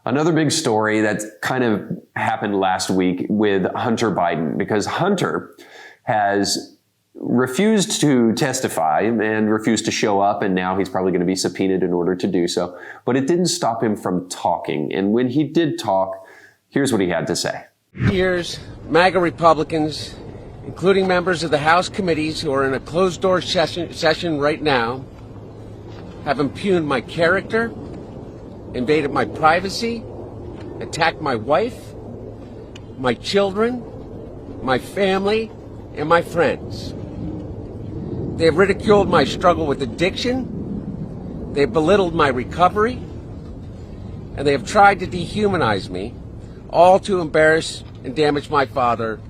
Another big story that kind of happened last week with Hunter Biden, because Hunter has refused to testify and refused to show up, and now he's probably going to be subpoenaed in order to do so. But it didn't stop him from talking. And when he did talk, here's what he had to say. Here's MAGA Republicans, including members of the House committees who are in a closed-door session right now, have impugned my character, invaded my privacy, attacked my wife, my children, my family, and my friends. They have ridiculed my struggle with addiction, they have belittled my recovery, and they have tried to dehumanize me, all to embarrass and damage my father,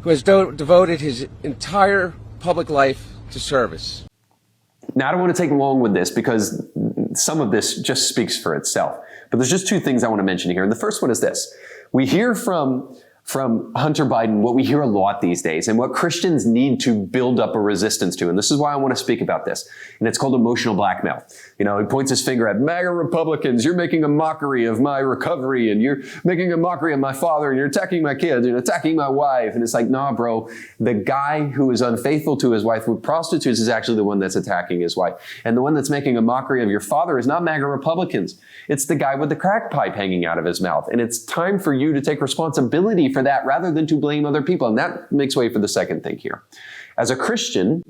who has devoted his entire public life to service. Now, I don't want to take long with this because some of this just speaks for itself. But there's just two things I want to mention here. And the first one is this. We hear from Hunter Biden what we hear a lot these days and what Christians need to build up a resistance to. And this is why I want to speak about this. And it's called emotional blackmail. You know, he points his finger at MAGA Republicans. You're making a mockery of my recovery, and you're making a mockery of my father, and you're attacking my kids and attacking my wife. And it's like, nah, bro, the guy who is unfaithful to his wife with prostitutes is actually the one that's attacking his wife. And the one that's making a mockery of your father is not MAGA Republicans. It's the guy with the crack pipe hanging out of his mouth. And it's time for you to take responsibility for that rather than to blame other people. And that makes way for the second thing here. As a Christian,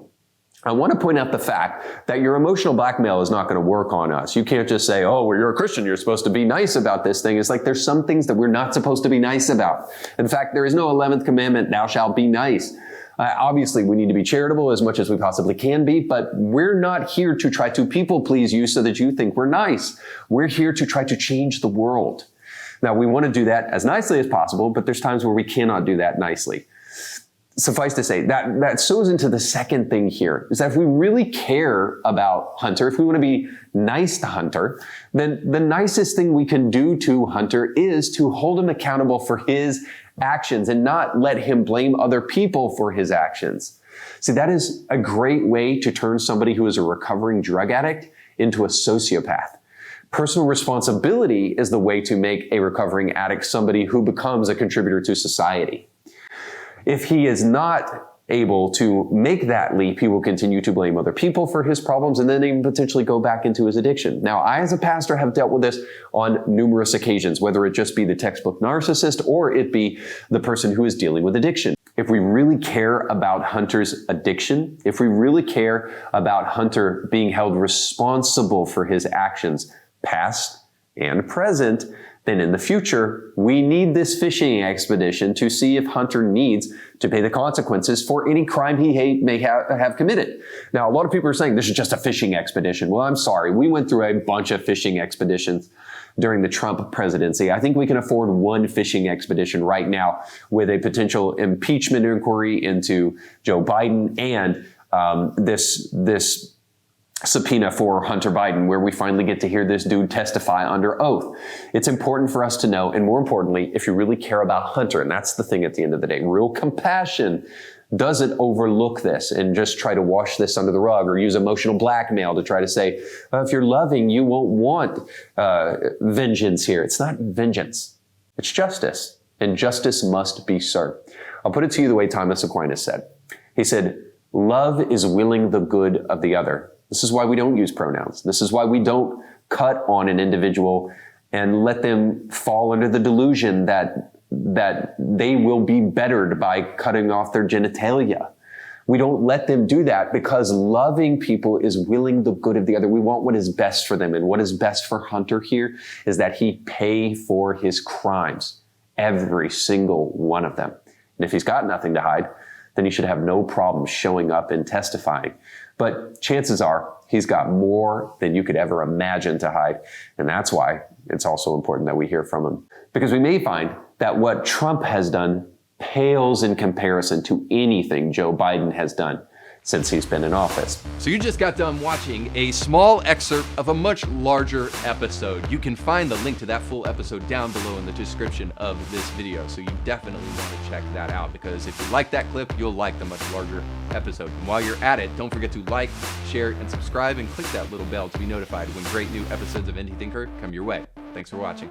I want to point out the fact that your emotional blackmail is not going to work on us. You can't just say, oh, well, you're a Christian, you're supposed to be nice about this thing. It's like there's some things that we're not supposed to be nice about. In fact, there is no 11th commandment, thou shalt be nice. Obviously, we need to be charitable as much as we possibly can be, but we're not here to try to people please you so that you think we're nice. We're here to try to change the world. Now, we want to do that as nicely as possible, but there's times where we cannot do that nicely. Suffice to say, that sews into the second thing here, is that if we really care about Hunter, if we want to be nice to Hunter, then the nicest thing we can do to Hunter is to hold him accountable for his actions and not let him blame other people for his actions. See, that is a great way to turn somebody who is a recovering drug addict into a sociopath. Personal responsibility is the way to make a recovering addict somebody who becomes a contributor to society. If he is not able to make that leap, he will continue to blame other people for his problems and then even potentially go back into his addiction. Now, I as a pastor have dealt with this on numerous occasions, whether it just be the textbook narcissist or it be the person who is dealing with addiction. If we really care about Hunter's addiction, if we really care about Hunter being held responsible for his actions, past and present, then in the future, we need this fishing expedition to see if Hunter needs to pay the consequences for any crime he may have committed. Now, a lot of people are saying this is just a fishing expedition. Well, I'm sorry. We went through a bunch of fishing expeditions during the Trump presidency. I think we can afford one fishing expedition right now with a potential impeachment inquiry into Joe Biden and this subpoena for Hunter Biden, where we finally get to hear this dude testify under oath. It's important for us to know, and more importantly, if you really care about Hunter, and that's the thing at the end of the day, real compassion doesn't overlook this and just try to wash this under the rug or use emotional blackmail to try to say, if you're loving, you won't want vengeance here. It's not vengeance. It's justice, and justice must be served. I'll put it to you the way Thomas Aquinas said. He said, love is willing the good of the other. This is why we don't use pronouns. This is why we don't cut on an individual and let them fall under the delusion that they will be bettered by cutting off their genitalia. We don't let them do that because loving people is willing the good of the other. We want what is best for them. And what is best for Hunter here is that he pay for his crimes, every single one of them. And if he's got nothing to hide, then he should have no problem showing up and testifying. But chances are he's got more than you could ever imagine to hide. And that's why it's also important that we hear from him. Because we may find that what Trump has done pales in comparison to anything Joe Biden has done since he's been in office. So you just got done watching a small excerpt of a much larger episode. You can find the link to that full episode down below in the description of this video. So you definitely want to check that out, because if you like that clip, you'll like the much larger episode. And while you're at it, don't forget to like, share, and subscribe, and click that little bell to be notified when great new episodes of Indie Thinker come your way. Thanks for watching.